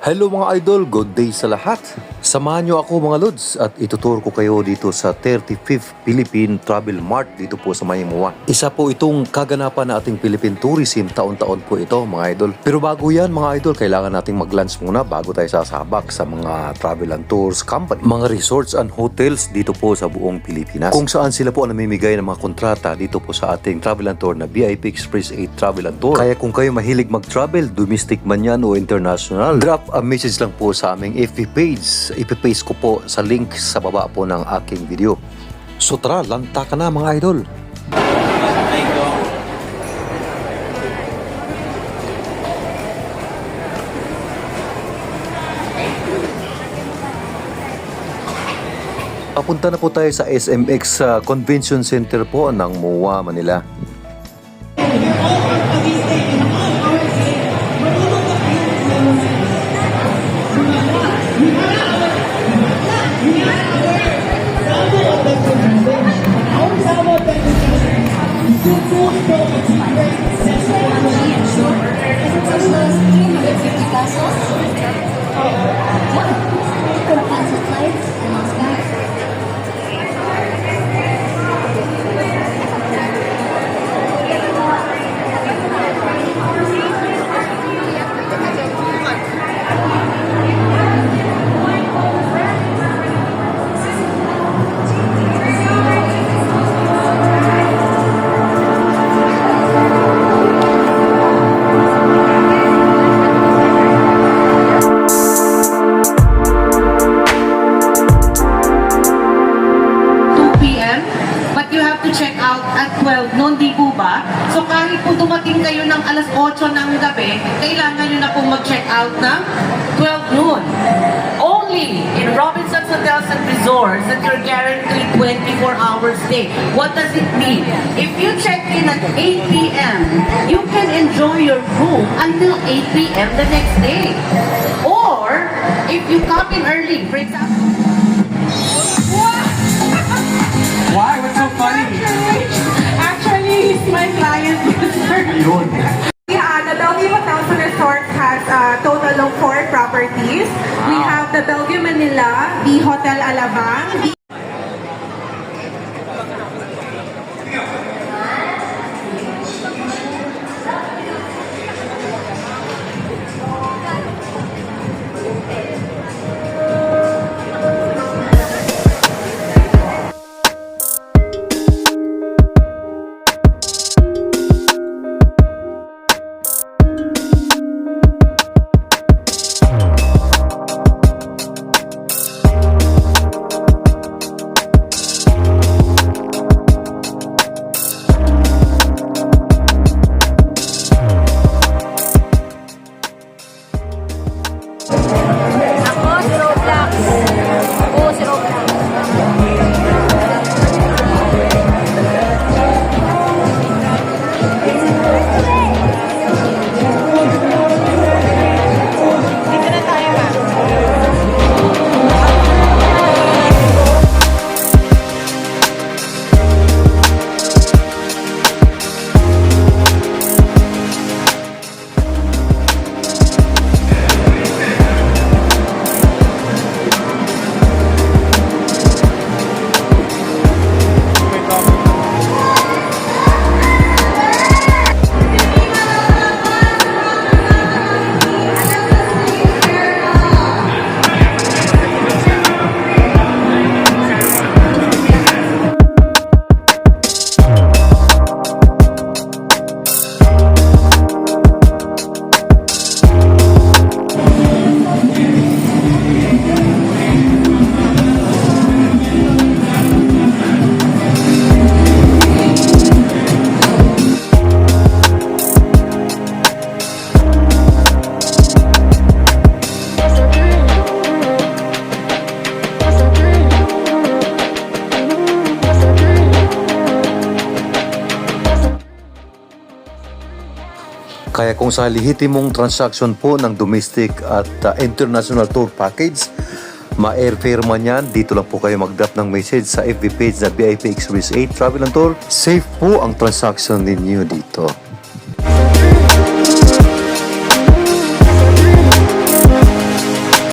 Hello mga idol, good day sa lahat. Samahan nyo ako mga lods at ituturo ko kayo dito sa 35th Philippine Travel Mart dito po sa Maymuwa. Isa po itong kaganapan na ating Philippine Tourism, taon-taon po ito mga idol. Pero bago yan mga idol, kailangan nating mag-lunch muna bago tayo sasabak sa mga travel and tours company. Mga resorts and hotels dito po sa buong Pilipinas. Kung saan sila po namimigay ng mga kontrata dito po sa ating travel and tour na VIP Express 8 Travel and Tour. Kaya kung kayo mahilig mag-travel, domestic man yan o international, drop a message lang po sa aming FB page. Ipipaste ko po sa link sa baba po ng aking video. So tara, lanta ka na mga idol. Papunta na po tayo sa SMX Convention Center po ng MOA, Manila. Check out at 12 noon, di po ba? So kahit po dumating kayo ng alas 8 ng gabi, kailangan nyo na po mag-check out ng 12 noon. Only in Robinsons Hotels and Resorts that you're guaranteed 24-hour stay. What does it mean? If you check in at 8 p.m., you can enjoy your room until 8 p.m. the next day. Or, if you come in early, for example, Why? What's so funny? Actually, he's my client. Ayun. Yeah, the Bellevue Hotels and Resorts has a total of 4 properties. We have the Bellevue Manila, the Hotel Alabang, the Kaya kung sa lehitimong transaction po ng domestic at international tour package, ma-airfare man yan, dito lang po kayo mag-drop ng message sa FB page na VIP Express 8 Travel and Tour. Safe po ang transaction ninyo dito.